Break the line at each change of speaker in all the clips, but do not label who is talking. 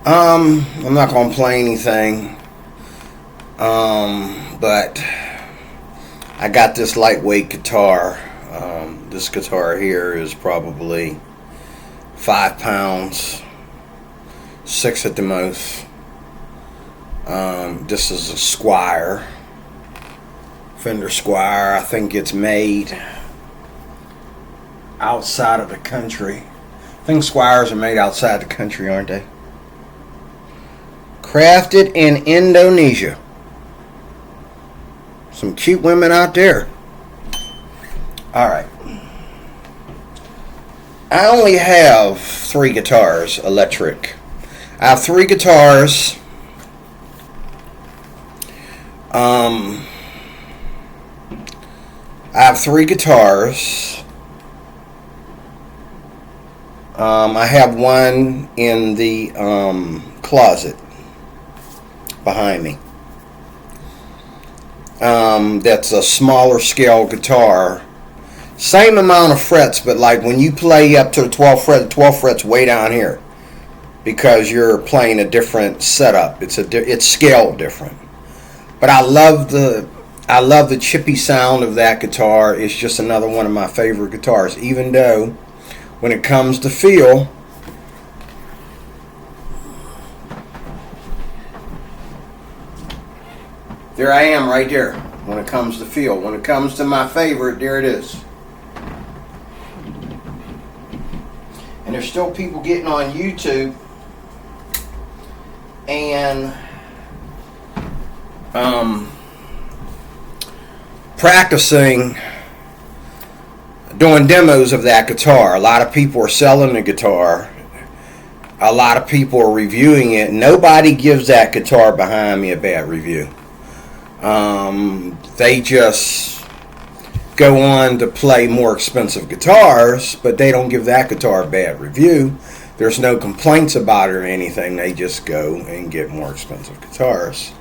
I'm not gonna play anything. But I got this lightweight guitar. This guitar here is probably 5 pounds, 6 at the most. This is a Squier, Fender Squier. I think it's made outside of the country. I think Squiers are made outside the country, aren't they? Crafted in Indonesia. Some cute women out there. Alright. I only have 3 guitars, electric. I have 3 guitars. I have 3 guitars. I have one in the closet behind me. That's a smaller scale guitar. Same amount of frets, but like when you play up to the 12th fret, the 12th fret's way down here because you're playing a different setup. It's scaled different. But I love the chippy sound of that guitar. It's just another one of my favorite guitars, even though when it comes to feel, there I am right there. When it comes to feel, when it comes to my favorite, there it is. And there's still people getting on YouTube and practicing doing demos of that guitar. A lot of people are selling the guitar. A lot of people are reviewing it. Nobody gives that guitar behind me a bad review. They just go on to play more expensive guitars, but they don't give that guitar a bad review. There's no complaints about it or anything. They just go and get more expensive guitars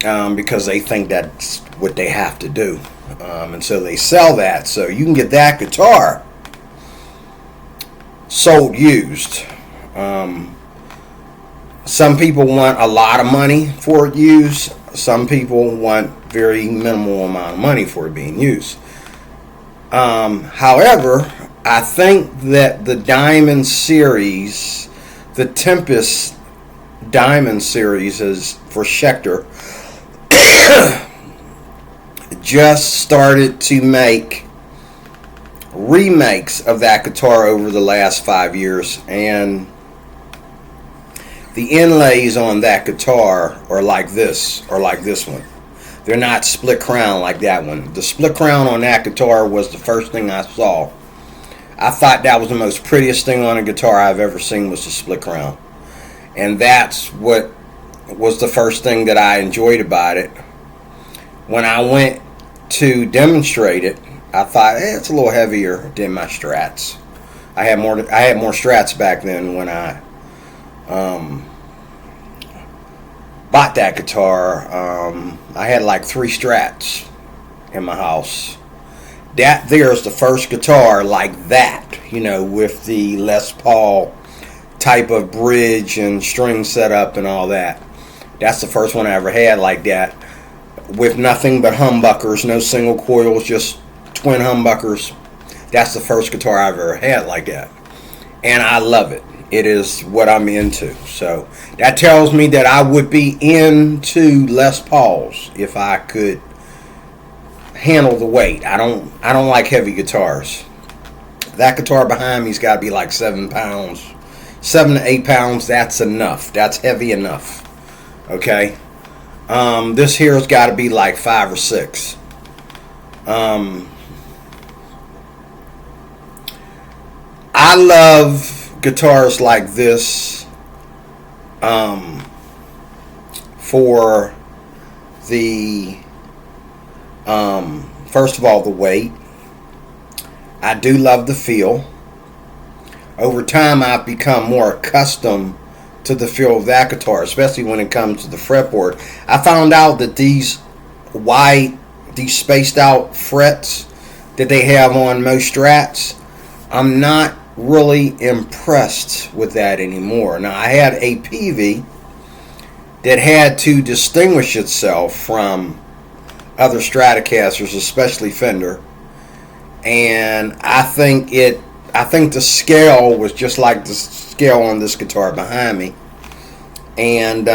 because they think that's what they have to do. And so they sell that. So you can get that guitar sold used. Some people want a lot of money for it used. Some people want very minimal amount of money for it being used. However, I think that the Diamond series, the Tempest Diamond series is for Schecter, just started to make remakes of that guitar over the last 5 years, and the inlays on that guitar are like this, or like this one. They're not split crown like that one. The split crown on that guitar was the first thing I saw. I thought that was the most prettiest thing on a guitar I've ever seen, was the split crown. And that's what was the first thing that I enjoyed about it. When I went to demonstrate it, I thought, it's a little heavier than my Strats. I had more Strats back then when I bought that guitar. I had like 3 Strats in my house. That there's the first guitar like that, with the Les Paul type of bridge and string setup and all that. That's the first one I ever had like that, with nothing but humbuckers, no single coils, just twin humbuckers. That's the first guitar I've ever had like that, and I love it. It is what I'm into. So that tells me that I would be into Les Pauls if I could handle the weight. I don't like heavy guitars. That guitar behind me's got to be like 7 pounds, 7 to 8 pounds. That's enough. That's heavy enough. Okay. This here's got to be like 5 or 6. I love guitars like this for the first of all, the weight. I do love the feel. Over time, I've become more accustomed to the feel of that guitar, especially when it comes to the fretboard. I found out that these spaced out frets that they have on most Strats, I'm not really impressed with that anymore. Now, I had a Peavey that had to distinguish itself from other Stratocasters, especially Fender, and I think the scale was just like the scale on this guitar behind me, and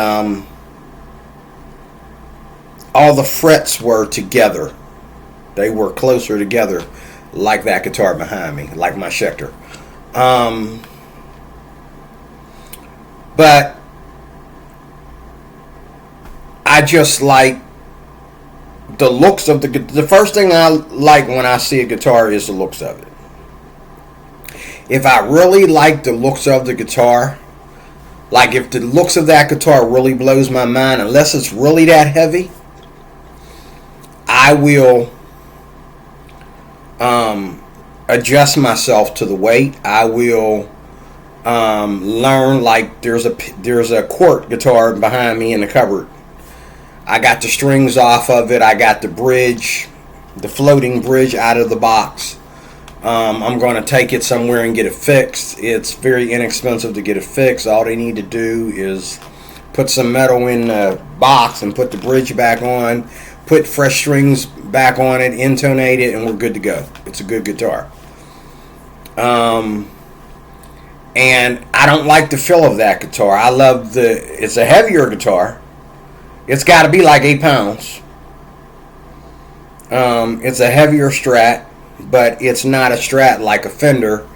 all the frets were together. They were closer together, like that guitar behind me, like my Schecter. But I just like the looks of the first thing I like when I see a guitar is the looks of it. If I really like the looks of the guitar, like if the looks of that guitar really blows my mind, unless it's really that heavy, I will adjust myself to the weight. I will learn, like there's a Quart guitar behind me in the cupboard. I got the strings off of it. I got the bridge, the floating bridge out of the box. I'm going to take it somewhere and get it fixed. It's very inexpensive to get it fixed. All they need to do is put some metal in the box and put the bridge back on, put fresh strings back on it, intonate it, and we're good to go. It's a good guitar. And I don't like the feel of that guitar. It's a heavier guitar. It's got to be like 8 pounds. It's a heavier Strat, but it's not a Strat like a Fender.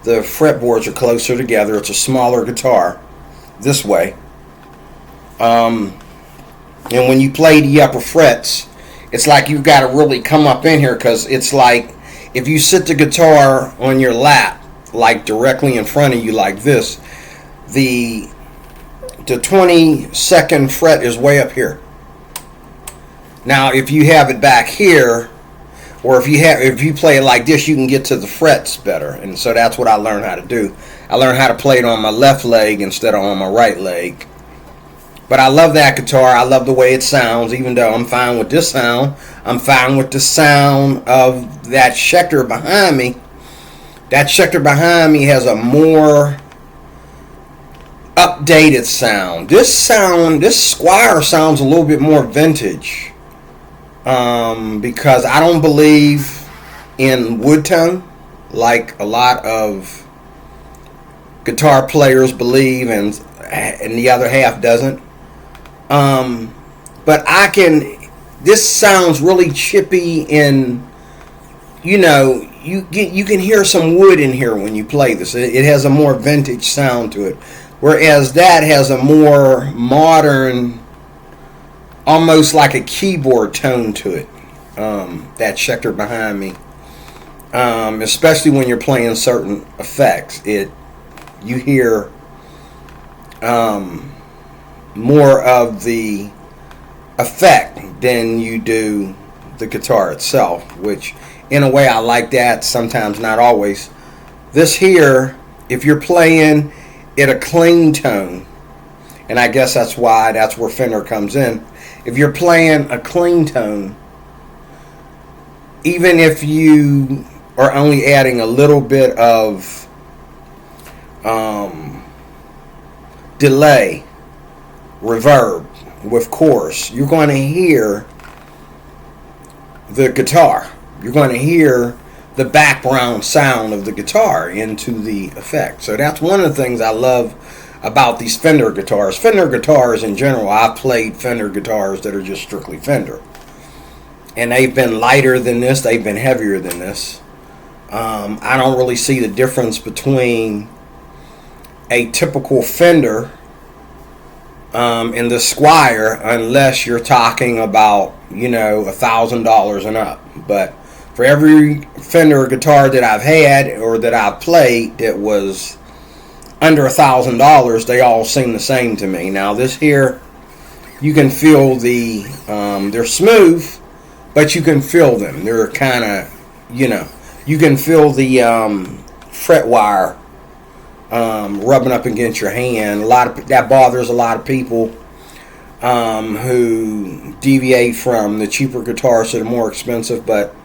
The fretboards are closer together. It's a smaller guitar this way. And when you play the upper frets, it's like you've got to really come up in here, because it's like if you sit the guitar on your lap, like directly in front of you like this, the 22nd fret is way up here. Now, if you have it back here, or if you play it like this, you can get to the frets better. And so that's what I learned how to do. I learned how to play it on my left leg instead of on my right leg. But I love that guitar. I love the way it sounds, even though I'm fine with this sound. I'm fine with the sound of that Schecter behind me. That Schecter behind me has a more updated sound. This Squier sounds a little bit more vintage, because I don't believe in wood tone like a lot of guitar players believe, and the other half doesn't. But this sounds really chippy, and you can hear some wood in here when you play this. It has a more vintage sound to it. Whereas that has a more modern, almost like a keyboard tone to it. That Schecter behind me. Especially when you're playing certain effects. You hear more of the effect than you do the guitar itself. Which, in a way, I like that. Sometimes, not always. This here, if you're playing at a clean tone, and I guess that's where Fender comes in. If you're playing a clean tone, even if you are only adding a little bit of delay, reverb with chorus, you're going to hear the guitar. You're going to hear the background sound of the guitar into the effect. So that's one of the things I love about these Fender guitars. Fender guitars in general, I've played Fender guitars that are just strictly Fender. And they've been lighter than this, they've been heavier than this. I don't really see the difference between a typical Fender and the Squier, unless you're talking about, $1,000 and up. But for every Fender guitar that I've had or that I've played that was under $1,000, they all seem the same to me. Now this here, you can feel they're smooth, but you can feel them. They're kind of, you can feel the fret wire rubbing up against your hand. That bothers a lot of people who deviate from the cheaper guitars to the more expensive, but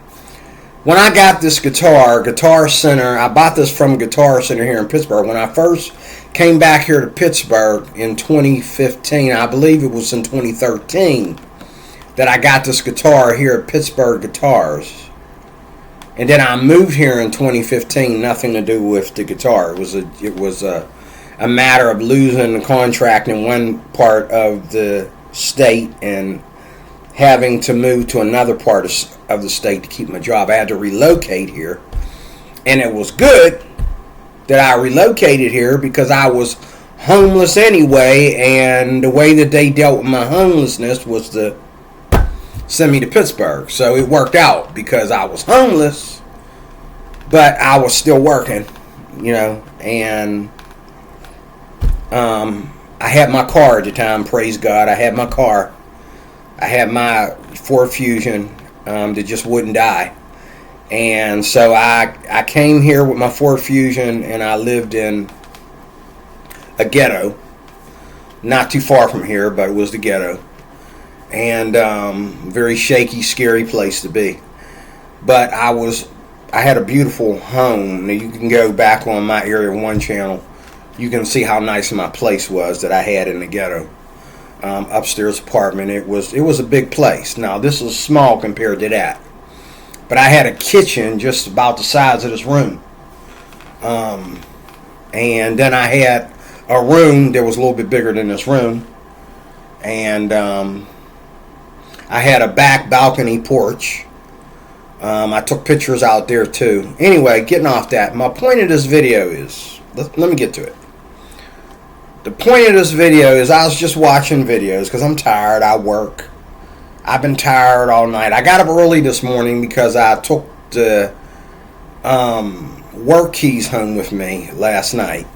when I got this guitar, Guitar Center, I bought this from Guitar Center here in Pittsburgh. When I first came back here to Pittsburgh in 2015, I believe it was in 2013, that I got this guitar here at Pittsburgh Guitars. And then I moved here in 2015, nothing to do with the guitar. It was a matter of losing the contract in one part of the state and having to move to another part of the state to keep my job. I had to relocate here. And it was good that I relocated here because I was homeless anyway, and the way that they dealt with my homelessness was to send me to Pittsburgh. So it worked out because I was homeless, but I was still working, and I had my car at the time, praise God. I had my car. I had my Ford Fusion that just wouldn't die. And so I came here with my Ford Fusion, and I lived in a ghetto. Not too far from here, but it was the ghetto. And very shaky, scary place to be. But I had a beautiful home. Now you can go back on my Area 1 channel. You can see how nice my place was that I had in the ghetto. Upstairs apartment. It was a big place. Now this is small compared to that, but I had a kitchen just about the size of this room, and then I had a room that was a little bit bigger than this room, and I had a back balcony porch. I took pictures out there too. Anyway, getting off that, my point of this video is, let me get to it. The point of this video is I was just watching videos because I'm tired. I work. I've been tired all night. I got up early this morning because I took the work keys home with me last night.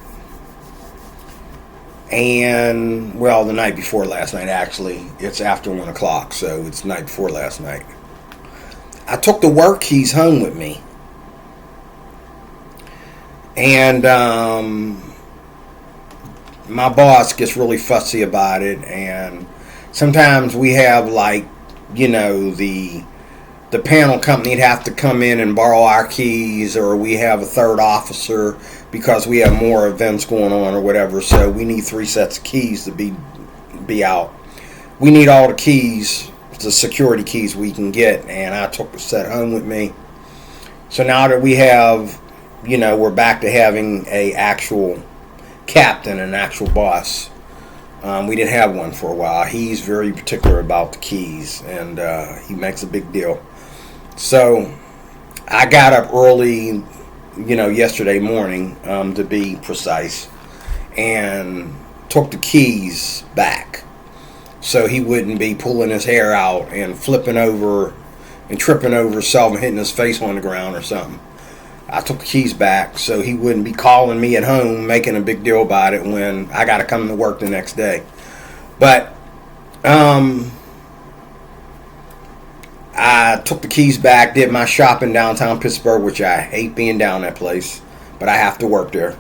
And, well, the night before last night, actually. It's after 1 o'clock, so it's the night before last night. I took the work keys home with me. And, my boss gets really fussy about it, and sometimes we have the panel company have to come in and borrow our keys, or we have a third officer because we have more events going on or whatever, so we need 3 sets of keys to be out. We need all the keys, the security keys we can get, and I took the set home with me. So now that we have, we're back to having a actual captain, an actual boss. We didn't have one for a while. He's very particular about the keys, and he makes a big deal. So I got up early, yesterday morning, to be precise, and took the keys back so he wouldn't be pulling his hair out and flipping over and tripping over himself and hitting his face on the ground or something. I took the keys back so he wouldn't be calling me at home making a big deal about it when I got to come to work the next day. But I took the keys back, did my shopping downtown Pittsburgh, which I hate being down that place, but I have to work there.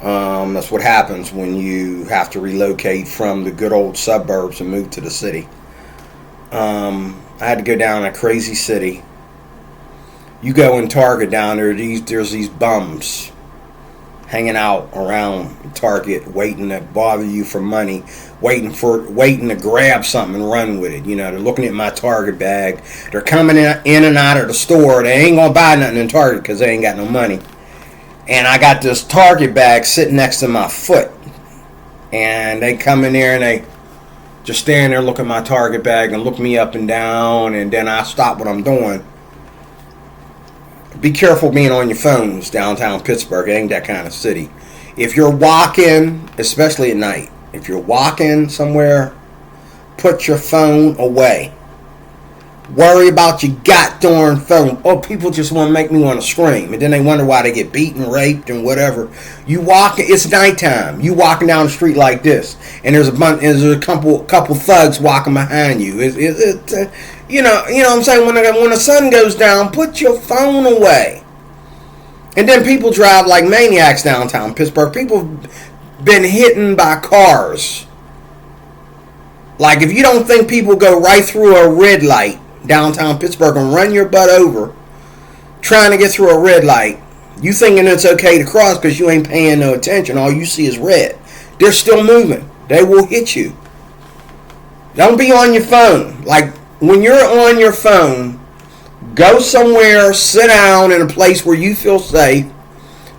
That's what happens when you have to relocate from the good old suburbs and move to the city. I had to go down a crazy city. You go in Target down there, there's these bums hanging out around Target waiting to bother you for money, waiting to grab something and run with it. They're looking at my Target bag. They're coming in and out of the store. They ain't gonna buy nothing in Target because they ain't got no money. And I got this Target bag sitting next to my foot. And they come in there and they just stand there, look at my Target bag and look me up and down, and then I stop what I'm doing. Be careful being on your phones downtown Pittsburgh. It ain't that kind of city. If you're walking, especially at night, if you're walking somewhere, put your phone away. Worry about your goddamn phone. Oh, people just want to make me want to scream. And then they wonder why they get beaten, raped, and whatever. It's nighttime. You walking down the street like this, and there's a couple thugs walking behind you. You know what I'm saying? When the sun goes down, put your phone away. And then people drive like maniacs downtown Pittsburgh. People have been hit by cars. Like, if you don't think people go right through a red light downtown Pittsburgh and run your butt over, trying to get through a red light. You thinking it's okay to cross because you ain't paying no attention. All you see is red. They're still moving. They will hit you. Don't be on your phone. Like, when you're on your phone, go somewhere, sit down in a place where you feel safe.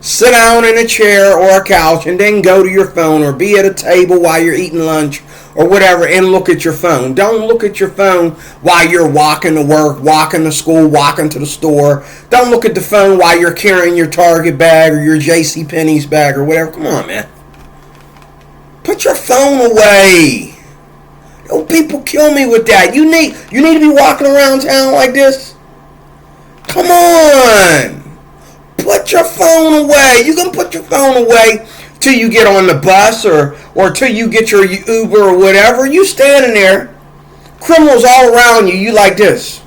Sit down in a chair or a couch and then go to your phone, or be at a table while you're eating lunch or whatever and look at your phone. Don't look at your phone while you're walking to work, walking to school, walking to the store. Don't look at the phone while you're carrying your Target bag or your JCPenney's bag or whatever. Come on, man. Put your phone away. Oh, people kill me with that. You need to be walking around town like this? Come on. Put your phone away. You can put your phone away till you get on the bus or till you get your Uber or whatever. You standing there, criminals all around you. You like this.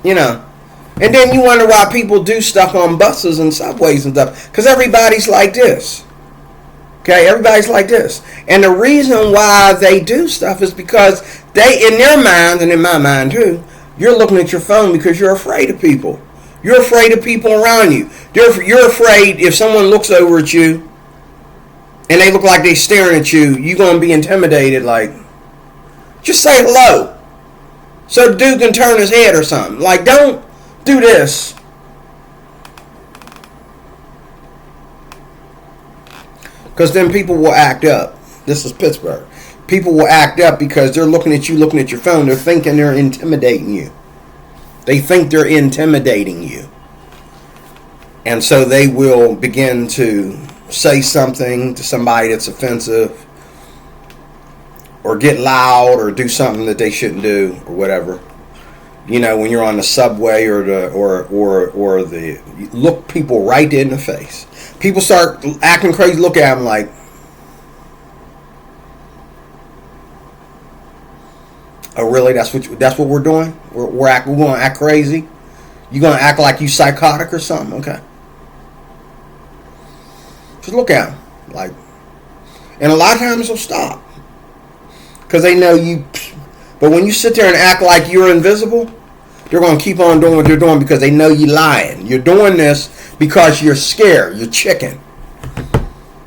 You know. And then you wonder why people do stuff on buses and subways and stuff. Because everybody's like this. Okay, everybody's like this. And the reason why they do stuff is because they, in their mind, and in my mind too, you're looking at your phone because you're afraid of people. You're afraid of people around you. You're afraid if someone looks over at you and they look like they're staring at you, you're going to be intimidated. Like, just say hello so the dude can turn his head or something. Like, don't do this. Because then people will act up. This is Pittsburgh. People will act up because they're looking at you, looking at your phone. They're thinking they're intimidating you. They think they're intimidating you. And so they will begin to say something to somebody that's offensive, or get loud, or do something that they shouldn't do, or whatever. You know, when you're on the subway or the look people right in the face. People start acting crazy. Look at them like, oh really? That's what we're doing. We're going to act crazy. You going to act like you psychotic or something? Okay. Just look at them like, and a lot of times they'll stop because they know you. But when you sit there and act like you're invisible, they're going to keep on doing what they're doing because they know you're lying. You're doing this because you're scared. You're chicken.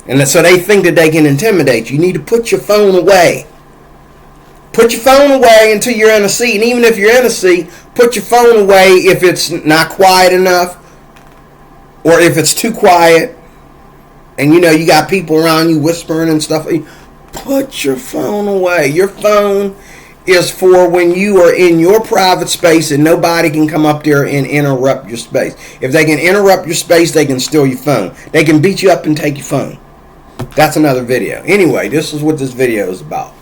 And so they think that they can intimidate you. You need to put your phone away. Put your phone away until you're in a seat. And even if you're in a seat, put your phone away if it's not quiet enough, or if it's too quiet and you know you got people around you whispering and stuff. Put your phone away. Your phone is for when you are in your private space and nobody can come up there and interrupt your space. If they can interrupt your space, they can steal your phone. They can beat you up and take your phone. That's another video. Anyway, this is what this video is about.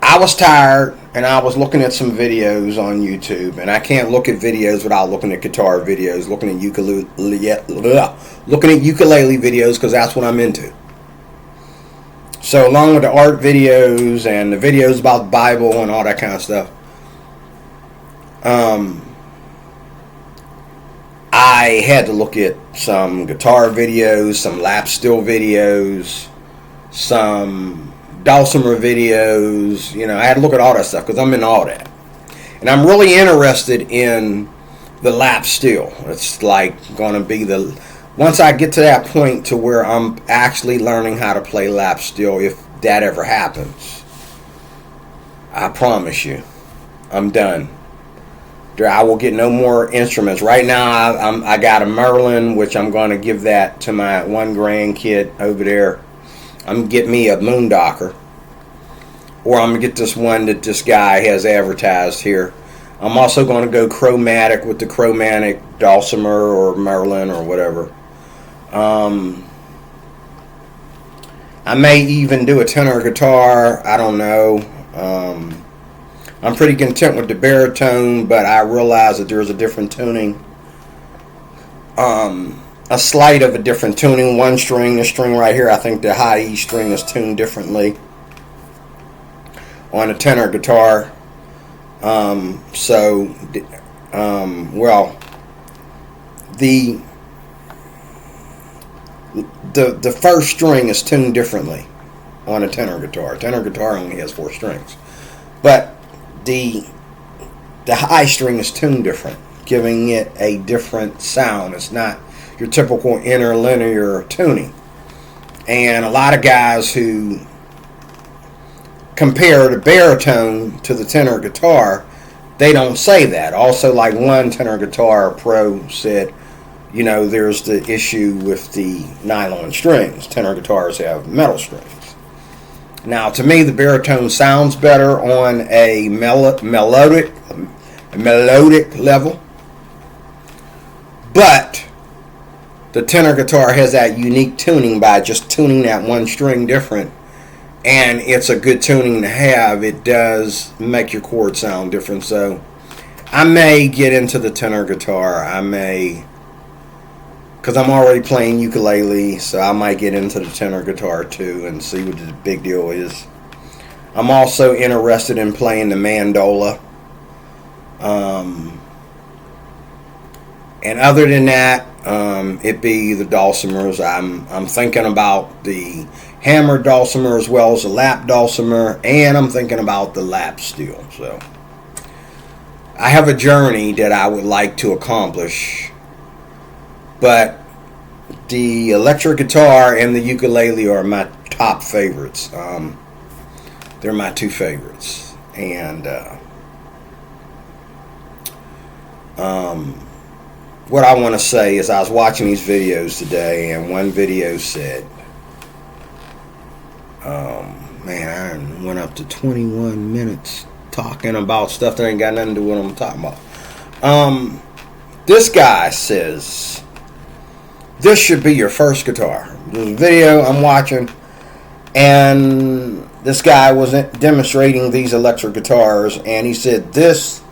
I was tired and I was looking at some videos on YouTube, and I can't look at videos without looking at guitar videos, looking at ukulele videos, because that's what I'm into. So along with the art videos and the videos about the Bible and all that kind of stuff, I had to look at some guitar videos, some lap steel videos, some dulcimer videos. You know, I had to look at all that stuff because I'm in all that. And I'm really interested in the lap steel. It's like going to be once I get to that point to where I'm actually learning how to play lap steel, if that ever happens, I promise you, I'm done. I will get no more instruments. Right now, I got a Merlin, which I'm going to give that to my one grandkid over there. I'm going to get me a Moondocker. Or I'm going to get this one that this guy has advertised here. I'm also going to go chromatic with the chromatic dulcimer or Merlin or whatever. I may even do a tenor guitar. I don't know. I'm pretty content with the baritone, but I realize that there's a different tuning. A slight of a different tuning. One string, the string right here, I think the high E string is tuned differently on a tenor guitar. The first string is tuned differently. on a tenor guitar. Tenor guitar only has 4 strings, but the high string is tuned different, giving it a different sound. It's not your typical interlinear tuning. And a lot of guys who compare the baritone to the tenor guitar, they don't say that. Also, like one tenor guitar pro said, you know, there's the issue with the nylon strings. Tenor guitars have metal strings. Now, to me, the baritone sounds better on a melodic level, but the tenor guitar has that unique tuning by just tuning that one string different, and it's a good tuning to have. It does make your chord sound different. So I may get into the tenor guitar. I may, because I'm already playing ukulele, so I might get into the tenor guitar too and see what the big deal is. I'm also interested in playing the mandola. And other than that, it be the dulcimers. I'm thinking about the hammered dulcimer as well as the lap dulcimer, and I'm thinking about the lap steel. So I have a journey that I would like to accomplish, but the electric guitar and the ukulele are my top favorites. They're my 2 favorites, and what I want to say is I was watching these videos today, and one video said, man, I went up to 21 minutes talking about stuff that ain't got nothing to do with what I'm talking about. This guy says, this should be your first guitar. There's a video I'm watching, and this guy was demonstrating these electric guitars, and he said, this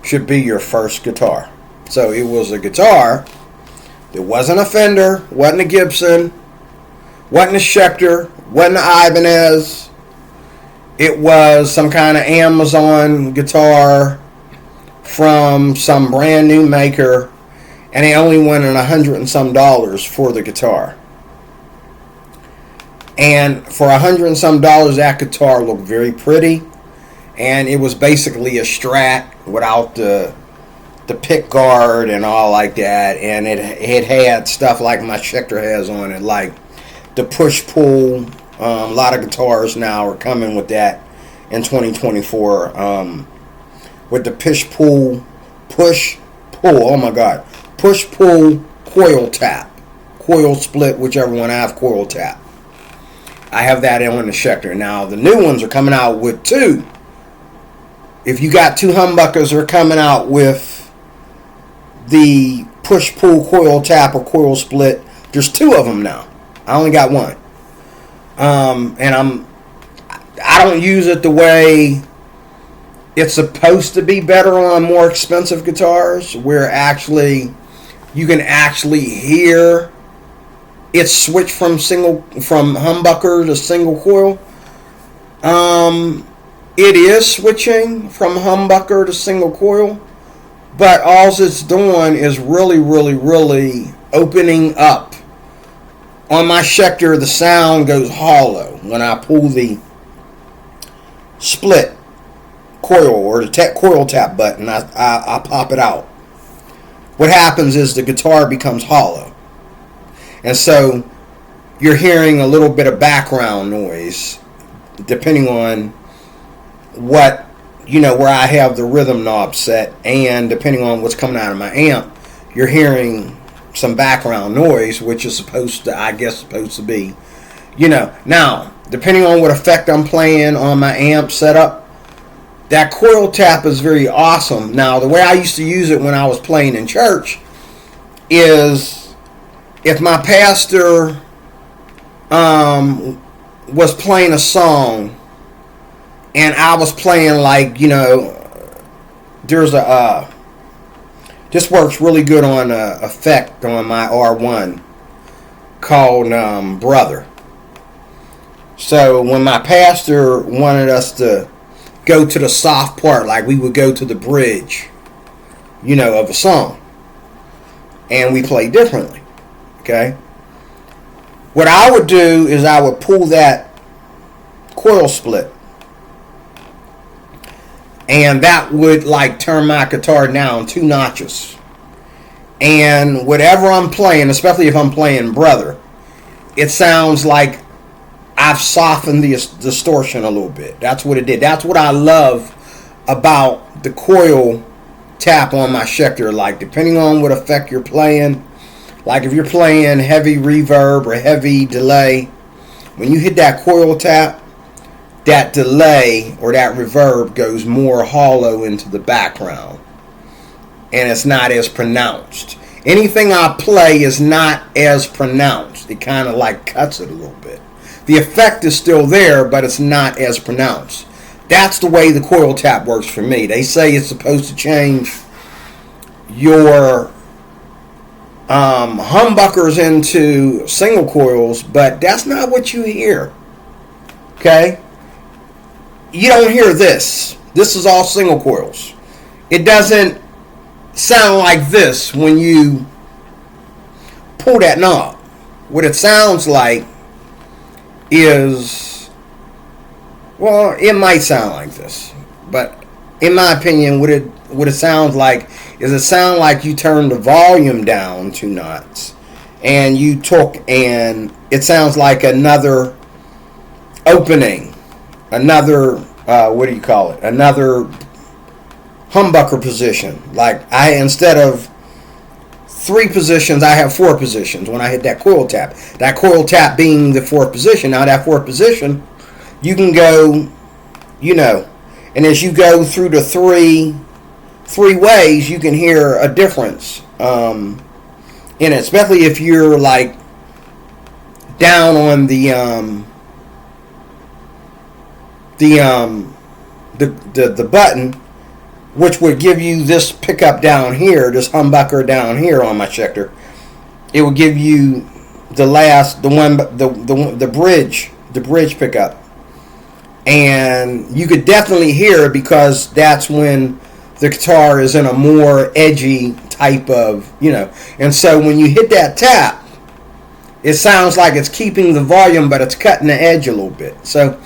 should be your first guitar. So it was a guitar that wasn't a Fender, wasn't a Gibson, wasn't a Schecter, wasn't an Ibanez. It was some kind of Amazon guitar from some brand new maker, and he only wanted $100 and some for the guitar. And for $100 and some, that guitar looked very pretty, and it was basically a Strat without the pick guard and all like that, and it had stuff like my Schecter has on it, like the push-pull. A lot of guitars now are coming with that in 2024, with the push-pull, oh my god, push-pull coil tap, coil split, whichever one. I have coil tap. I have that on the Schecter. Now, the new ones are coming out with 2. If you got 2 humbuckers, they're coming out with the push-pull coil tap or coil split. There's 2 of them now. I only got 1. And I don't use it the way it's supposed to be better on more expensive guitars, where actually you can actually hear it switch from humbucker to single coil. It is switching from humbucker to single coil, but all it's doing is really, really, really opening up. On my Schecter, the sound goes hollow when I pull the split coil or the coil tap button. I pop it out. What happens is the guitar becomes hollow, and so you're hearing a little bit of background noise, depending on what, where I have the rhythm knob set, and depending on what's coming out of my amp, you're hearing some background noise, which is supposed to be, now, depending on what effect I'm playing on my amp setup, that coil tap is very awesome. Now, the way I used to use it when I was playing in church is if my pastor was playing a song and I was playing, like, there's this works really good on effect on my R1 called Brother. So when my pastor wanted us to go to the soft part, like we would go to the bridge, of a song, and we play differently, okay? What I would do is I would pull that coil split. And that would like turn my guitar down 2 notches. And whatever I'm playing, especially if I'm playing Brother, it sounds like I've softened the distortion a little bit. That's what it did. That's what I love about the coil tap on my Schecter. Like, depending on what effect you're playing, like if you're playing heavy reverb or heavy delay, when you hit that coil tap, that delay or that reverb goes more hollow into the background, and it's not as pronounced. Anything I play is not as pronounced. It kind of like cuts it a little bit. The effect is still there, but it's not as pronounced. That's the way the coil tap works for me. They say it's supposed to change your humbuckers into single coils, but that's not what you hear. Okay? You don't hear this. This is all single coils. It doesn't sound like this when you pull that knob. What it sounds like is, well, it might sound like this, but in my opinion, what it sounds like is it sounds like you turn the volume down 2 knots, and you talk, and it sounds like another opening, another what do you call it? Another humbucker position. Like instead of 3 positions, I have 4 positions when I hit that coil tap. That coil tap being the 4th position. Now that 4th position, you can go, and as you go through the three ways, you can hear a difference in it, especially if you're like down on the button, which would give you this pickup down here, this humbucker down here on my Schecter. It will give you the bridge pickup, and you could definitely hear it because that's when the guitar is in a more edgy type of, and so when you hit that tap, it sounds like it's keeping the volume, but it's cutting the edge a little bit. So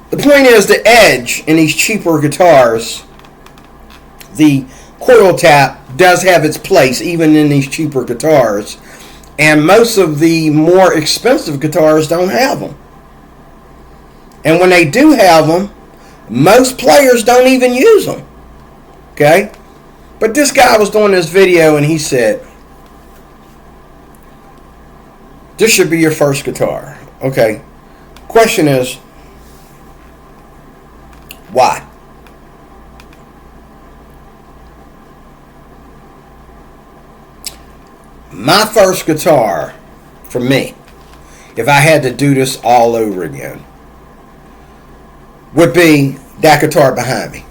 the point is, the edge in these cheaper guitars, the coil tap does have its place even in these cheaper guitars, and most of the more expensive guitars don't have them. And when they do have them, most players don't even use them. Okay? But this guy was doing this video and he said, this should be your first guitar. Okay. Question is, why? My first guitar, for me, if I had to do this all over again, would be that guitar behind me.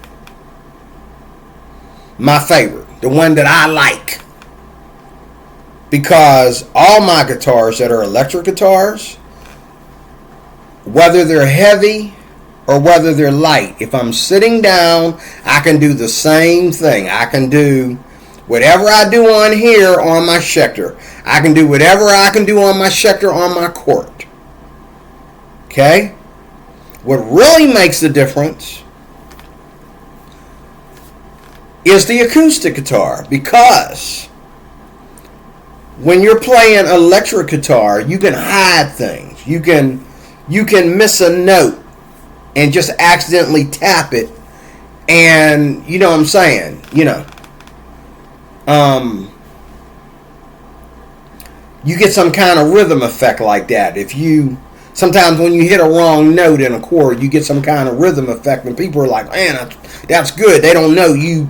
My favorite. The one that I like. Because all my guitars that are electric guitars, whether they're heavy or whether they're light, if I'm sitting down, I can do the same thing. I can do whatever I do on here on my Schecter. I can do whatever I can do on my Schecter on my Cort. Okay? What really makes the difference is the acoustic guitar, because when you're playing electric guitar, you can hide things. You can miss a note and just accidentally tap it, and you know what I'm saying, you get some kind of rhythm effect like that. Sometimes when you hit a wrong note in a chord, you get some kind of rhythm effect, and people are like, man, that's good. They don't know you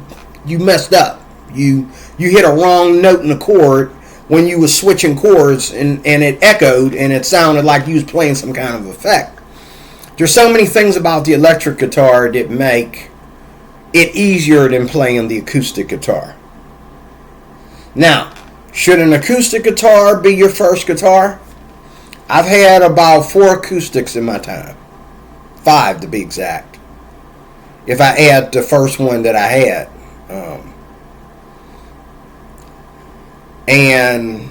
messed up. You hit a wrong note in a chord when you were switching chords, and it echoed, and it sounded like you was playing some kind of effect. There's so many things about the electric guitar that make it easier than playing the acoustic guitar. Now, should an acoustic guitar be your first guitar? I've had about 4 acoustics in my time. 5 to be exact. If I add the first one that I had. And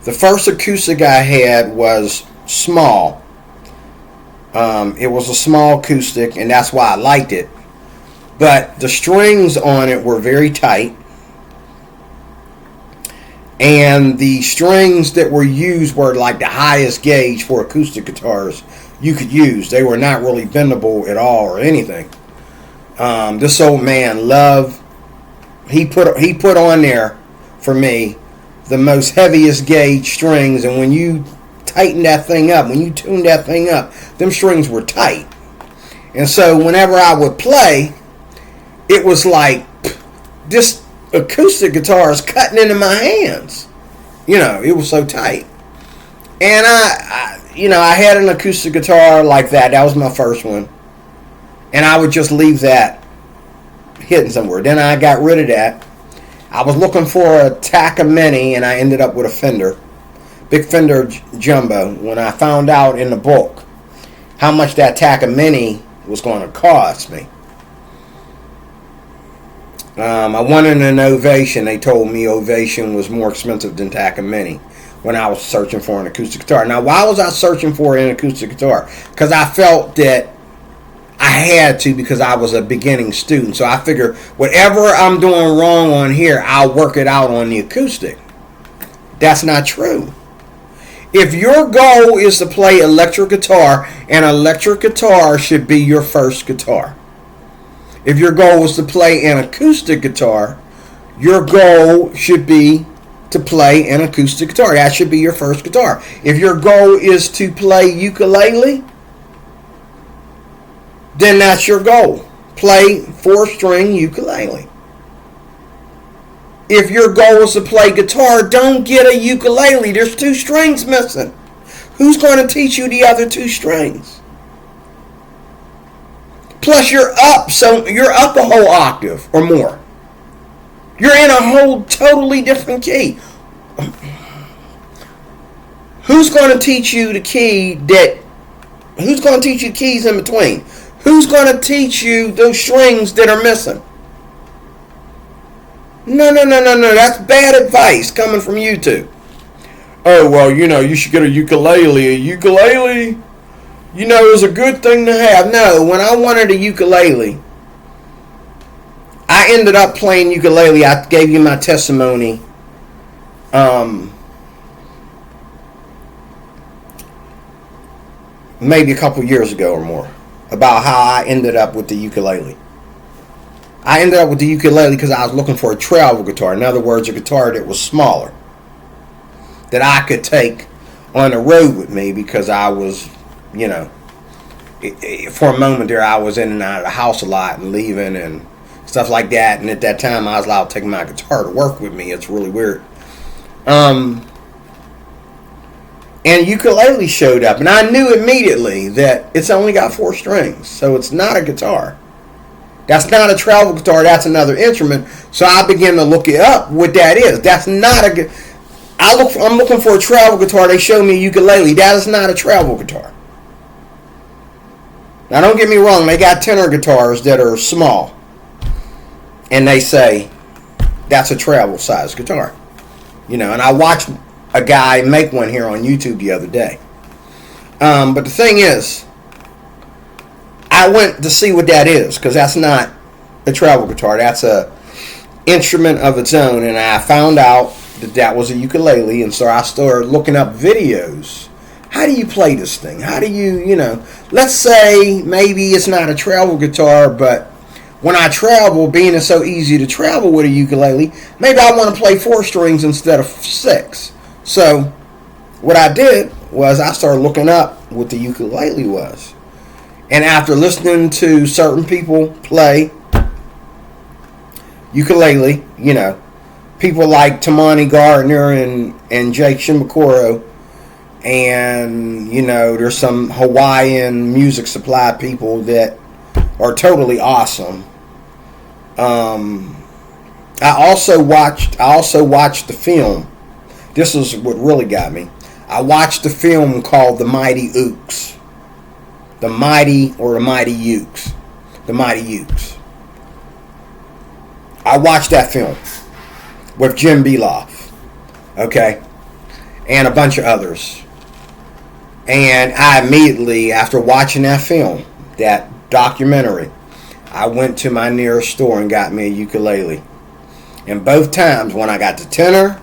the first acoustic I had was small. It was a small acoustic, and that's why I liked it. But the strings on it were very tight. And the strings that were used were like the highest gauge for acoustic guitars you could use. They were not really bendable at all or anything. This old man loved, he put on there for me the most heaviest gauge strings, and when you tighten that thing up, when you tune that thing up, them strings were tight. And so whenever I would play, it was like this acoustic guitar is cutting into my hands. It was so tight. And I had an acoustic guitar like that. That was my first one. And I would just leave that hidden somewhere. Then I got rid of that. I was looking for a Takamine, and I ended up with a Fender. Big Fender Jumbo. When I found out in the book how much that Takamine was going to cost me, I wanted an Ovation. They told me Ovation was more expensive than Takamine when I was searching for an acoustic guitar. Now, why was I searching for an acoustic guitar? Because I felt that I had to, because I was a beginning student. So I figured whatever I'm doing wrong on here, I'll work it out on the acoustic. That's not true. If your goal is to play electric guitar, an electric guitar should be your first guitar. If your goal is to play an acoustic guitar, your goal should be to play an acoustic guitar. That should be your first guitar. If your goal is to play ukulele, then that's your goal. Play 4-string ukulele. If your goal is to play guitar, don't get a ukulele. There's 2 strings missing. Who's going to teach you the other 2 strings? Plus you're up a whole octave or more. You're in a whole totally different key. Who's going to teach you the key who's going to teach you keys in between? Who's going to teach you those strings that are missing? No. That's bad advice coming from you two. Oh, well, you should get a ukulele. A ukulele, is a good thing to have. No, when I wanted a ukulele, I ended up playing ukulele. I gave you my testimony. Maybe a couple years ago or more, about how I ended up with the ukulele. I ended up with the ukulele because I was looking for a travel guitar. In other words, a guitar that was smaller, that I could take on the road with me, because I was, for a moment there, I was in and out of the house a lot and leaving and stuff like that. And at that time, I was allowed to take my guitar to work with me. It's really weird. And ukulele showed up, and I knew immediately that it's only got 4 strings, so it's not a guitar. That's not a travel guitar. That's another instrument. So I began to look it up, what that is. That's not a. I'm looking for a travel guitar. They show me a ukulele. That is not a travel guitar. Now, don't get me wrong. They got tenor guitars that are small, and they say that's a travel size guitar. And I watched a guy make one here on YouTube the other day. But the thing is, I went to see what that is, because that's not a travel guitar. That's a instrument of its own, and I found out that was a ukulele, and so I started looking up videos. How do you play this thing? How do you, let's say maybe it's not a travel guitar, but when I travel, being it's so easy to travel with a ukulele, maybe I want to play 4 strings instead of 6. So what I did was I started looking up what the ukulele was. And after listening to certain people play ukulele, people like Tamani Gardner and Jake Shimabukuro, and, there's some Hawaiian music supply people that are totally awesome. I also watched the film. This is what really got me. I watched the film called The Mighty Ukes. The Mighty Ukes. The Mighty Ukes. I watched that film with Jim Beloff. Okay? And a bunch of others. And I immediately, after watching that film, that documentary, I went to my nearest store and got me a ukulele. And both times, when I got the tenor,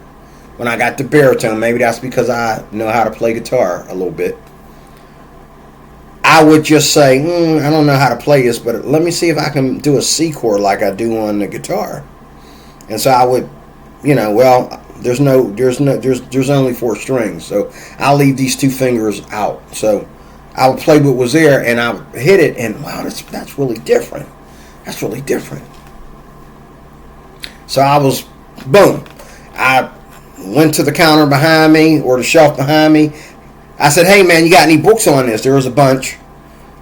when I got the baritone, maybe that's because I know how to play guitar a little bit, I would just say, I don't know how to play this, but let me see if I can do a C chord like I do on the guitar. And so I would, there's only 4 strings, so I'll leave these 2 fingers out. So I would play what was there, and I would hit it, and wow, that's really different. That's really different. So I was, boom. I went to the counter behind me, or the shelf behind me. I said, hey man, you got any books on this? There was a bunch.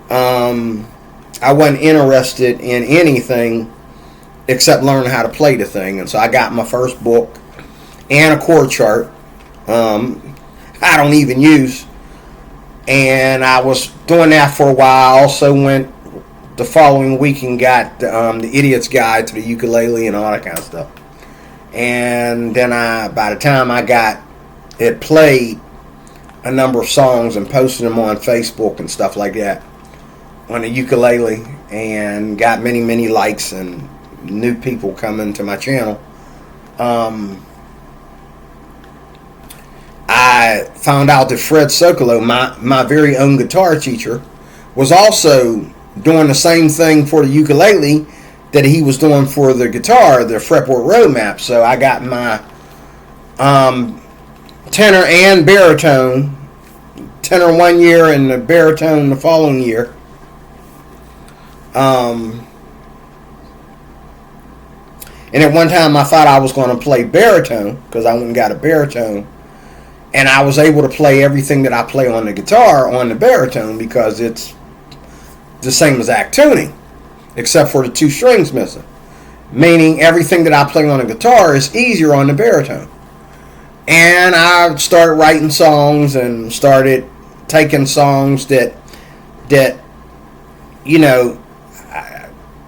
I wasn't interested in anything except learning how to play the thing. And so I got my first book and a chord chart. I don't even use. And I was doing that for a while. I also went the following week and got the Idiot's Guide to the Ukulele and all that kind of stuff. And then by the time I got it played, a number of songs and posted them on Facebook and stuff like that on the ukulele, and got many, many likes and new people coming to my channel. I found out that Fred Sokolow, my very own guitar teacher, was also doing the same thing for the ukulele that he was doing for the guitar, the Fretboard Roadmap. So I got my tenor and baritone, tenor one year and the baritone the following year. And at one time I thought I was going to play baritone because I went and got a baritone, and I was able to play everything that I play on the guitar on the baritone because it's the same exact tuning except for the 2 strings missing, meaning everything that I play on the guitar is easier on the baritone. And I started writing songs and started taking songs that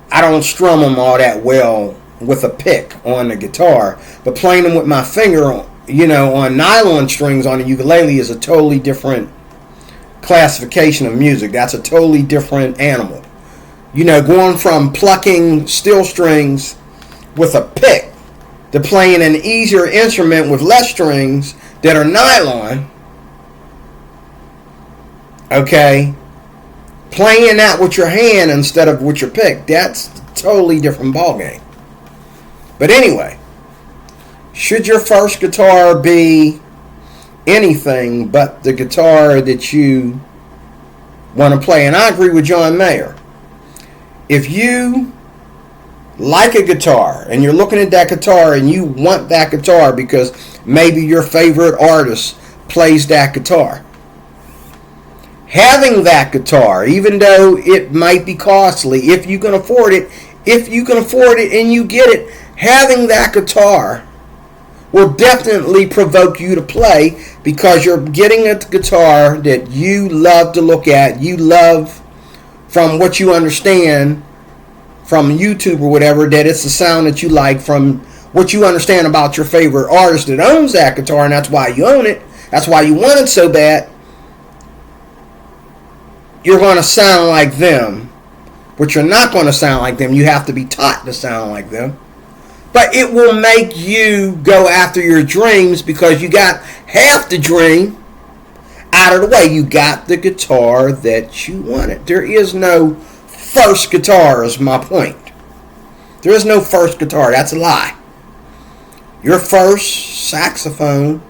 I don't strum them all that well with a pick on the guitar, but playing them with my finger, on nylon strings on the ukulele is a totally different classification of music. That's a totally different animal. Going from plucking steel strings with a pick to playing an easier instrument with less strings that are nylon, okay, playing that with your hand instead of with your pick, that's a totally different ballgame. But anyway, should your first guitar be anything but the guitar that you want to play? And I agree with John Mayer. If you like a guitar and you're looking at that guitar and you want that guitar because maybe your favorite artist plays that guitar, having that guitar, even though it might be costly, if you can afford it and you get it, having that guitar will definitely provoke you to play because you're getting a guitar that you love to look at, you love from what you understand from YouTube or whatever, that it's the sound that you like from what you understand about your favorite artist that owns that guitar, and that's why you own it, that's why you want it so bad. You're going to sound like them, but you're not going to sound like them. You have to be taught to sound like them. But it will make you go after your dreams because you got half the dream out of the way. You got the guitar that you wanted. There is no first guitar, is my point. There is no first guitar. That's a lie. Your first saxophone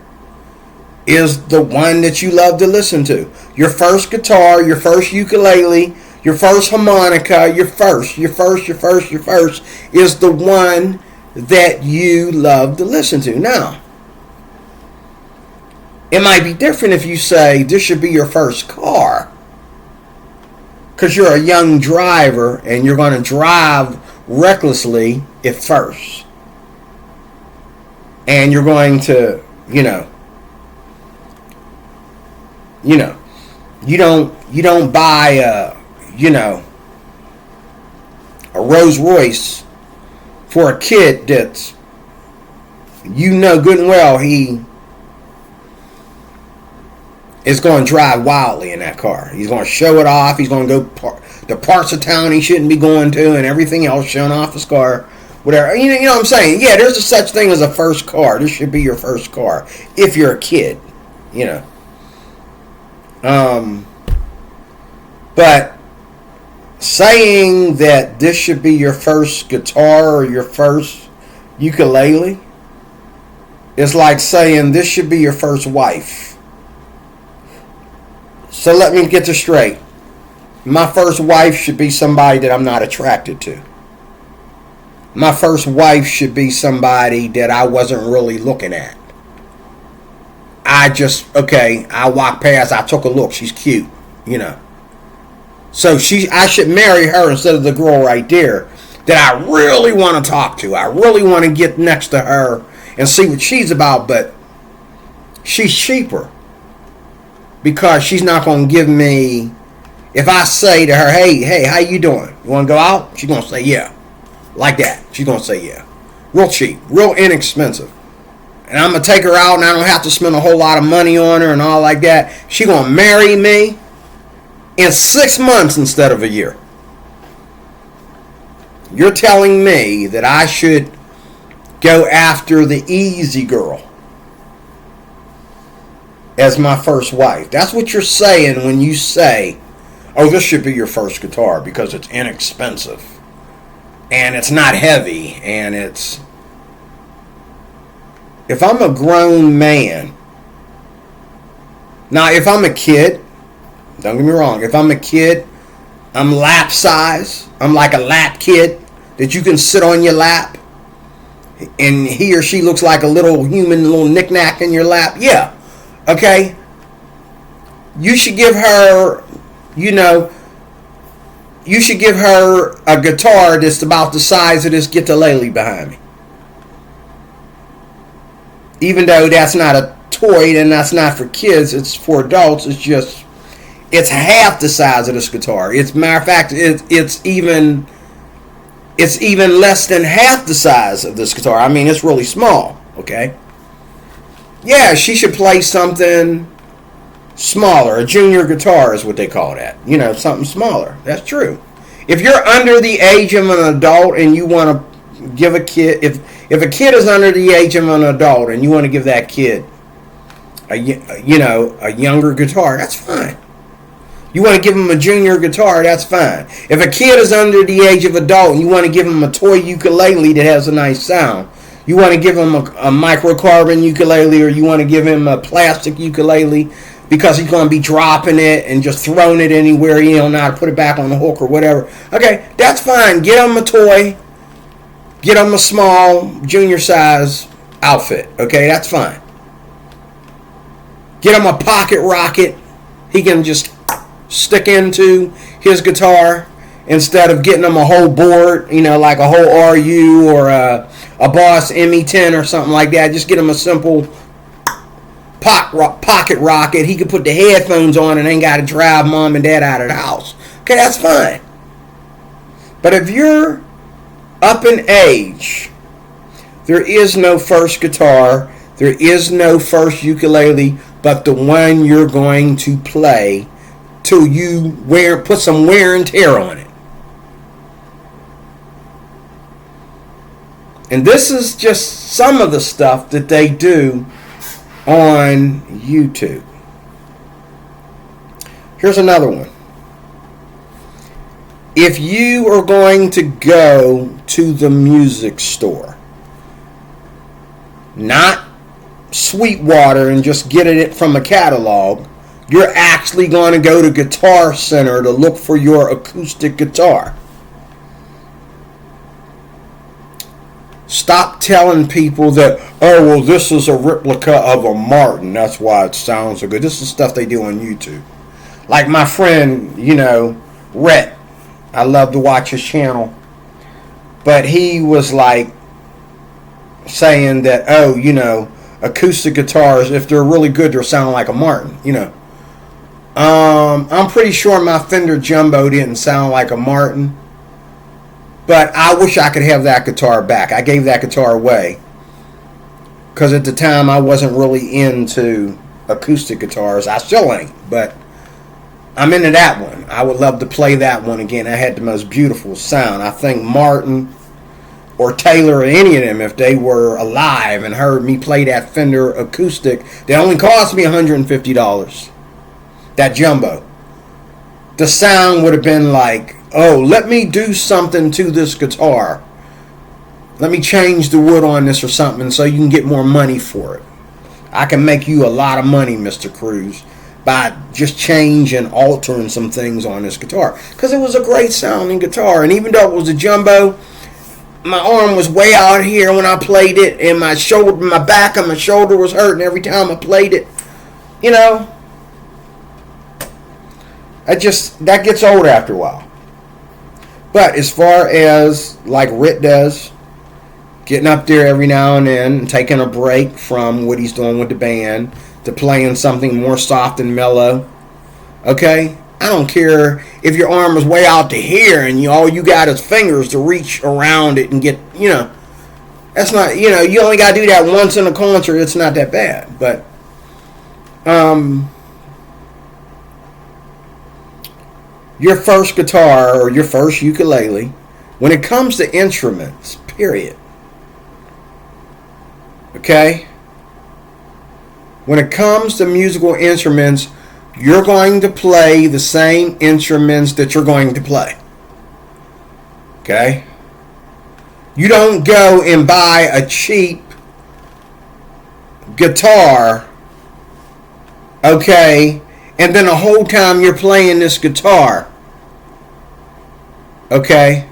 is the one that you love to listen to. Your first guitar, your first ukulele, your first harmonica, your first is the one that you love to listen to. Now, it might be different if you say this should be your first car because you're a young driver and you're going to drive recklessly at first. And you're going to, you don't buy a Rolls Royce for a kid that's, good and well, he is going to drive wildly in that car. He's going to show it off. He's going to go the parts of town he shouldn't be going to and everything else, showing off his car, whatever. You know what I'm saying? Yeah, there's a such thing as a first car. This should be your first car if you're a kid, you know. But saying that this should be your first guitar or your first ukulele is like saying this should be your first wife. So let me get this straight. My first wife should be somebody that I'm not attracted to. My first wife should be somebody that I wasn't really looking at. I walked past, I took a look, she's cute, you know. So I should marry her instead of the girl right there that I really want to talk to. I really want to get next to her and see what she's about, but she's cheaper. Because she's not going to give me, if I say to her, hey, how you doing? You want to go out? She's going to say, yeah. Like that. She's going to say, yeah. Real cheap. Real inexpensive. And I'm going to take her out and I don't have to spend a whole lot of money on her and all like that. She's going to marry me in 6 months instead of a year. You're telling me that I should go after the easy girl as my first wife. That's what you're saying when you say, oh, this should be your first guitar because it's inexpensive and it's not heavy and it's... If I'm a grown man, now if I'm a kid, don't get me wrong, if I'm a kid, I'm lap size, I'm like a lap kid that you can sit on your lap and he or she looks like a little human, little knick-knack in your lap, yeah. Okay, you should give her, you should give her a guitar that's about the size of this guitar-lele behind me. Even though that's not a toy and that's not for kids, it's for adults. It's half the size of this guitar. It's matter of fact, it's even less than half the size of this guitar. I mean, it's really small. Okay. Yeah, she should play something smaller. A junior guitar is what they call that. Something smaller. That's true. If you're under the age of an adult and you want to give a kid, if a kid is under the age of an adult and you want to give that kid a younger guitar, that's fine. You want to give him a junior guitar, that's fine. If a kid is under the age of adult and you want to give him a toy ukulele that has a nice sound, you want to give him a microcarbon ukulele, or you want to give him a plastic ukulele because he's going to be dropping it and just throwing it anywhere, you don't know how to put it back on the hook or whatever. Okay, that's fine. Get him a toy. Get him a small junior size outfit. Okay, that's fine. Get him a pocket rocket he can just stick into his guitar instead of getting him a whole board, like a whole RU or a Boss ME10 or something like that. Just get him a simple pocket rocket. He could put the headphones on and ain't got to drive mom and dad out of the house. Okay, that's fine. But if you're up in age, there is no first guitar, there is no first ukulele, but the one you're going to play till you put some wear and tear on it. And this is just some of the stuff that they do on YouTube. Here's another one. If you are going to go to the music store, not Sweetwater and just get it from a catalog, you're actually going to go to Guitar Center to look for your acoustic guitar. Stop telling people that, oh, well, this is a replica of a Martin. That's why it sounds so good. This is stuff they do on YouTube. Like my friend, Rhett. I love to watch his channel. But he was like saying that, oh, acoustic guitars, if they're really good, they'll sound like a Martin, I'm pretty sure my Fender Jumbo didn't sound like a Martin. But I wish I could have that guitar back. I gave that guitar away because at the time I wasn't really into acoustic guitars. I still ain't, but I'm into that one. I would love to play that one again. I had the most beautiful sound. I think Martin or Taylor or any of them, if they were alive and heard me play that Fender acoustic, that only cost me $150. That jumbo. The sound would have been like, oh, let me do something to this guitar. Let me change the wood on this or something so you can get more money for it. I can make you a lot of money, Mr. Cruz, by just changing, altering some things on this guitar. Because it was a great sounding guitar. And even though it was a jumbo, my arm was way out here when I played it, and my shoulder, my back and my shoulder was hurting every time I played it. You know, that gets old after a while. But as far as like Rit does, getting up there every now and then, taking a break from what he's doing with the band to playing something more soft and mellow. Okay? I don't care if your arm is way out to here and all you got is fingers to reach around it and get, you know. That's not, you know, you only got to do that once in a concert. It's not that bad. But, your first guitar or your first ukulele, when it comes to instruments, period. Okay? When it comes to musical instruments, you're going to play the same instruments that you're going to play. Okay? You don't go and buy a cheap guitar, okay, and then the whole time you're playing this guitar, okay,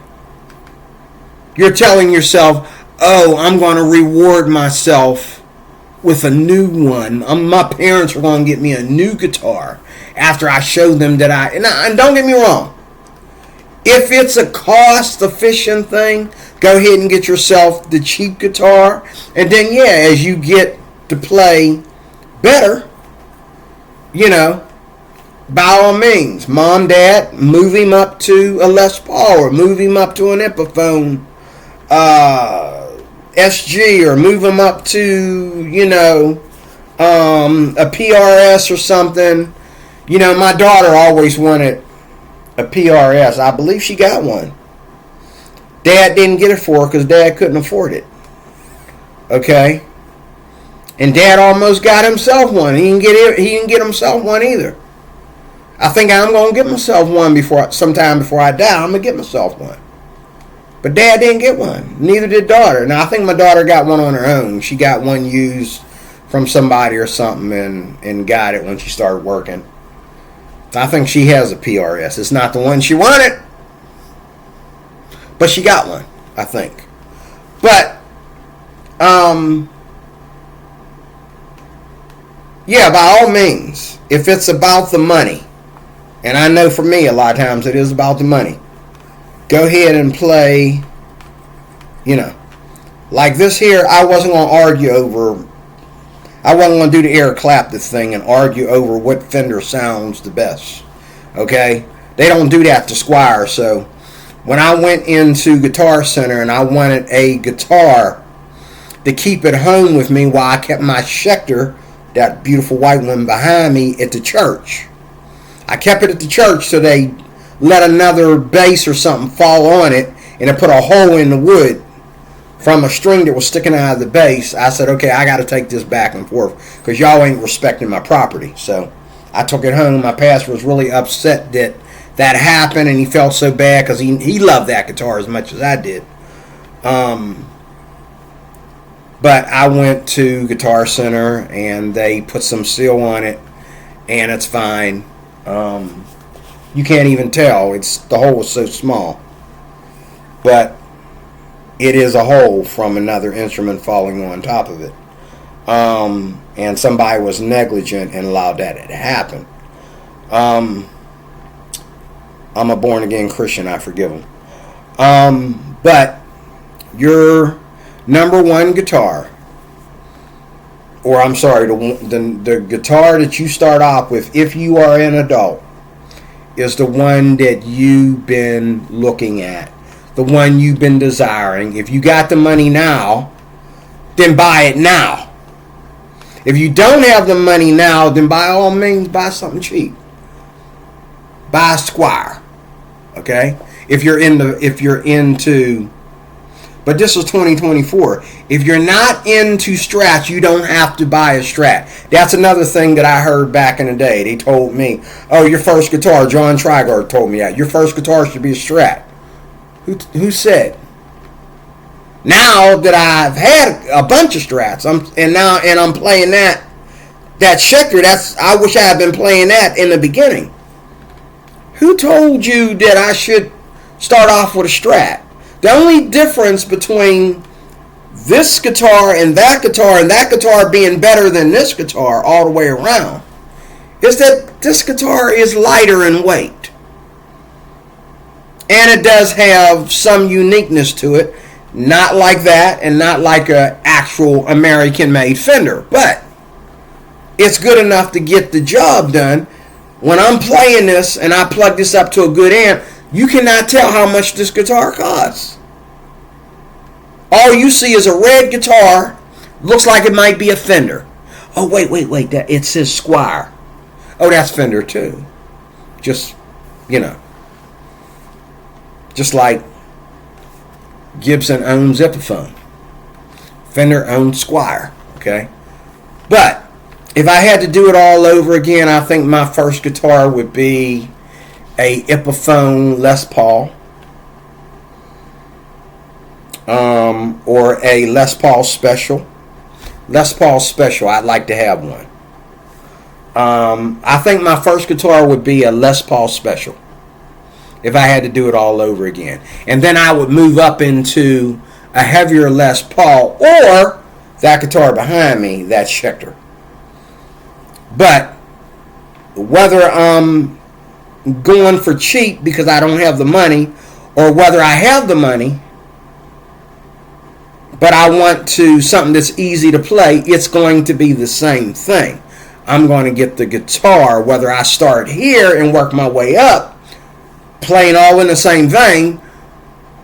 you're telling yourself, oh, I'm going to reward myself with a new one. My parents are going to get me a new guitar after I show them that and don't get me wrong, if it's a cost-efficient thing, go ahead and get yourself the cheap guitar, and then, yeah, as you get to play better, you know, by all means, mom, dad, move him up to a Les Paul or move him up to an Epiphone SG, or move him up to, you know, a PRS or something. You know, my daughter always wanted a PRS. I believe she got one. Dad didn't get it for her because Dad couldn't afford it. Okay? And Dad almost got himself one. He didn't get himself one either. I think I'm going to get myself one sometime before I die. I'm going to get myself one. But Dad didn't get one. Neither did daughter. Now, I think my daughter got one on her own. She got one used from somebody or something and got it when she started working. I think she has a PRS. It's not the one she wanted, but she got one, I think. But, yeah, by all means, if it's about the money, and I know for me a lot of times it is about the money, go ahead and play, you know, like this here. I wasn't going to argue over, I wasn't going to do the Eric Clapton thing and argue over what Fender sounds the best. Okay? They don't do that to Squier. So when I went into Guitar Center and I wanted a guitar to keep at home with me while I kept my Schecter, that beautiful white one behind me, at the church. I kept it at the church so they let another bass or something fall on it, and it put a hole in the wood from a string that was sticking out of the bass. I said, okay, I got to take this back and forth because y'all ain't respecting my property. So I took it home. My pastor was really upset that happened, and he felt so bad because he loved that guitar as much as I did. But I went to Guitar Center, and they put some seal on it, and it's fine. You can't even tell. The hole was so small. But it is a hole from another instrument falling on top of it. And somebody was negligent and allowed that to happen. I'm a born-again Christian. I forgive them. But your number one guitar, or I'm sorry, the guitar that you start off with, if you are an adult, is the one that you've been looking at, the one you've been desiring. If you got the money now, then buy it now. If you don't have the money now, then by all means buy something cheap. Buy a Squier. Okay? If you're into, but this is 2024. If you're not into Strats, you don't have to buy a Strat. That's another thing that I heard back in the day. They told me, oh, your first guitar, John Trigard told me that, your first guitar should be a Strat. Who said? Now that I've had a bunch of Strats, I'm playing that Schecter, I wish I had been playing that in the beginning. Who told you that I should start off with a Strat? The only difference between this guitar and that guitar being better than this guitar all the way around is that this guitar is lighter in weight. And it does have some uniqueness to it. Not like that and not like an actual American-made Fender. But it's good enough to get the job done. When I'm playing this and I plug this up to a good amp, you cannot tell how much this guitar costs. All you see is a red guitar. Looks like it might be a Fender. Oh, wait. It says Squier. Oh, that's Fender too. Just like Gibson owns Epiphone. Fender owns Squier. Okay? But if I had to do it all over again, I think my first guitar would be a Epiphone Les Paul. Or a Les Paul Special. Les Paul Special, I'd like to have one. I think my first guitar would be a Les Paul Special. If I had to do it all over again. And then I would move up into a heavier Les Paul or that guitar behind me, that Schecter. But whether I'm going for cheap because I don't have the money, or whether I have the money but I want something that's easy to play, it's going to be the same thing. I'm going to get the guitar, whether I start here and work my way up, playing all in the same vein,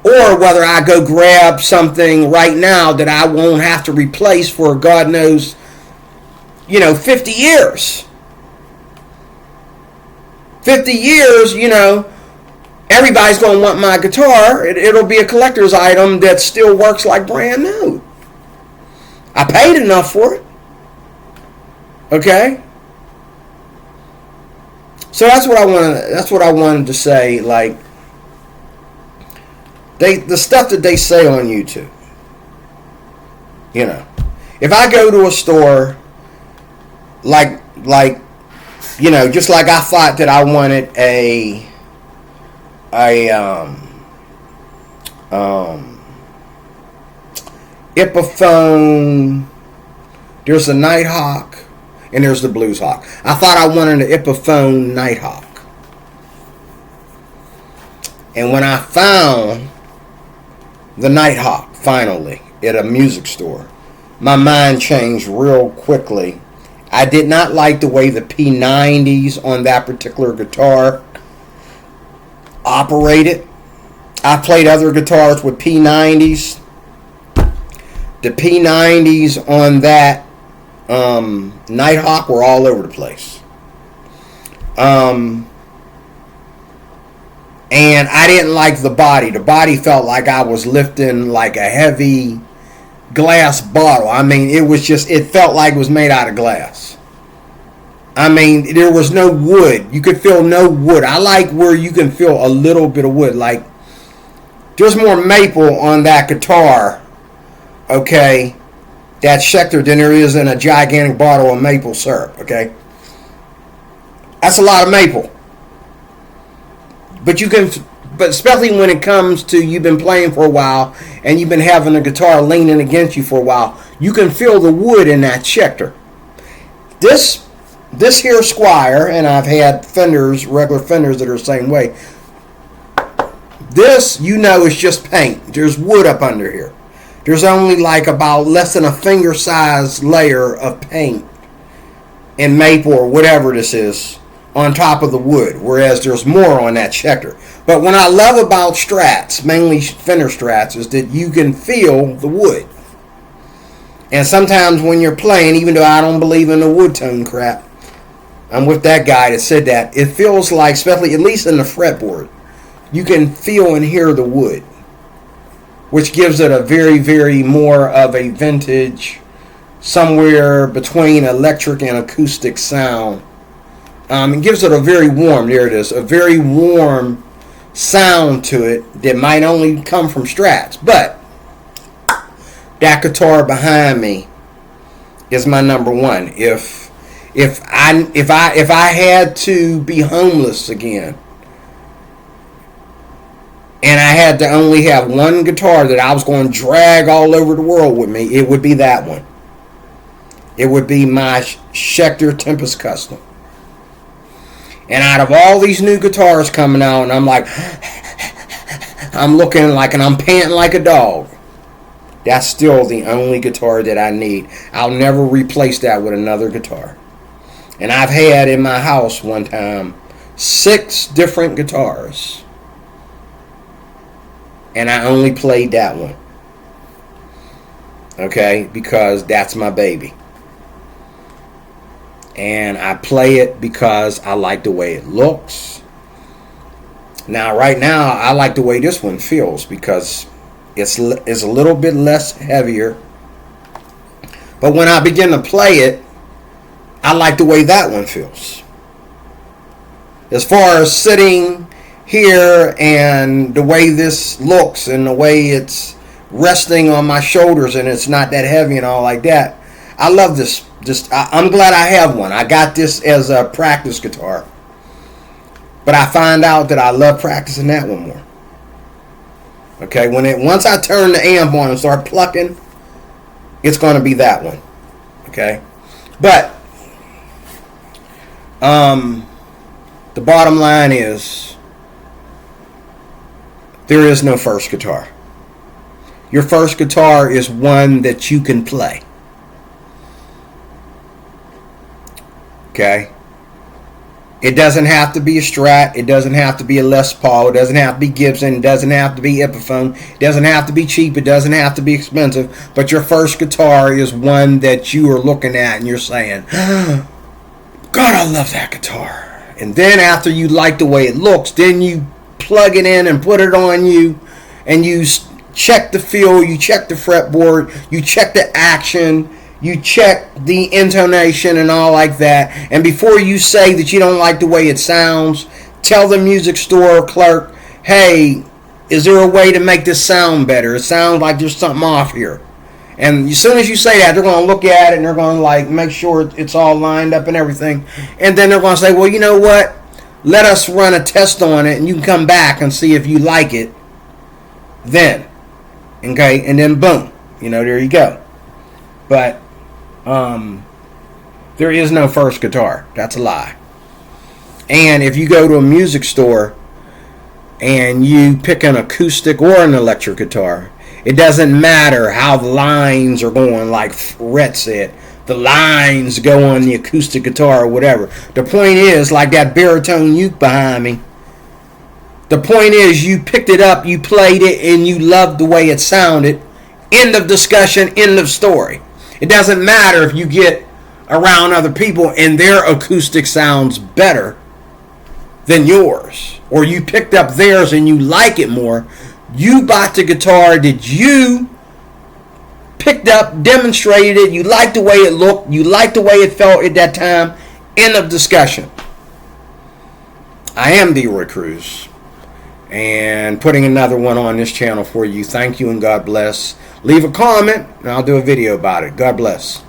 or whether I go grab something right now that I won't have to replace for God knows, 50 years. 50 years, everybody's going to want my guitar. It'll be a collector's item that still works like brand new. I paid enough for it. Okay? So that's what I wanted to say. Like, the stuff that they say on YouTube. If I go to a store, just like I thought that I wanted a Epiphone. There's the Nighthawk and there's the Blues Hawk. I thought I wanted an Epiphone Nighthawk. And when I found the Nighthawk finally at a music store, my mind changed real quickly. I did not like the way the P90s on that particular guitar operated. I played other guitars with P90s. The P90s on that Nighthawk were all over the place. And I didn't like the body. The body felt like I was lifting like a heavy glass bottle. I mean, it felt like it was made out of glass. I mean, there was no wood. You could feel no wood. I like where you can feel a little bit of wood. Like, there's more maple on that guitar, okay, that Schecter, than there is in a gigantic bottle of maple syrup, okay? That's a lot of maple. But especially when it comes to you've been playing for a while and you've been having the guitar leaning against you for a while, you can feel the wood in that Schecter. This here Squier, and I've had Fenders, regular Fenders that are the same way. This, is just paint. There's wood up under here. There's only like about less than a finger size layer of paint and maple or whatever this is on top of the wood, whereas there's more on that Schecter. But what I love about Strats, mainly Fender Strats, is that you can feel the wood. And sometimes when you're playing, even though I don't believe in the wood tone crap, I'm with that guy that said that, it feels like, especially at least in the fretboard, you can feel and hear the wood, which gives it a very, very more of a vintage, somewhere between electric and acoustic sound. It gives it a very warm, there it is, a very warm sound to it that might only come from Strats. But that guitar behind me is my number one. If I had to be homeless again, and I had to only have one guitar that I was going to drag all over the world with me, it would be that one. It would be my Schecter Tempest Custom. And out of all these new guitars coming out, and I'm like, I'm looking like, and I'm panting like a dog, that's still the only guitar that I need. I'll never replace that with another guitar. And I've had in my house one time 6 different guitars, and I only played that one. Okay, because that's my baby. And I play it because I like the way it looks. Now, right now, I like the way this one feels because it's a little bit less heavier. But when I begin to play it, I like the way that one feels. As far as sitting here and the way this looks and the way it's resting on my shoulders and it's not that heavy and all like that, I love this. I'm glad I have one. I got this as a practice guitar, but I find out that I love practicing that one more. Okay, once I turn the amp on and start plucking, it's going to be that one. Okay, but the bottom line is there is no first guitar. Your first guitar is one that you can play. Okay? It doesn't have to be a Strat. It doesn't have to be a Les Paul. It doesn't have to be Gibson. It doesn't have to be Epiphone. It doesn't have to be cheap. It doesn't have to be expensive. But your first guitar is one that you are looking at and you're saying, God, I love that guitar. And then after you like the way it looks, then you plug it in and put it on you, and you check the feel, you check the fretboard, you check the action, you check the intonation and all like that. And before you say that you don't like the way it sounds, tell the music store clerk, hey, is there a way to make this sound better? It sounds like there's something off here. And as soon as you say that, they're going to look at it and they're going to like make sure it's all lined up and everything. And then they're going to say, well, you know what? Let us run a test on it and you can come back and see if you like it then. Okay? And then boom. There you go. But there is no first guitar. That's a lie. And if you go to a music store and you pick an acoustic or an electric guitar, it doesn't matter how the lines are going, like Rhett said. The lines go on the acoustic guitar or whatever. The point is, like that baritone uke behind me, the point is you picked it up, you played it, and you loved the way it sounded. End of discussion, end of story. It doesn't matter if you get around other people and their acoustic sounds better than yours, or you picked up theirs and you like it more. You bought the guitar that you picked up, demonstrated it, you liked the way it looked, you liked the way it felt at that time. End of discussion. I am D-Roy Cruz, and putting another one on this channel for you. Thank you and God bless. Leave a comment and I'll do a video about it. God bless.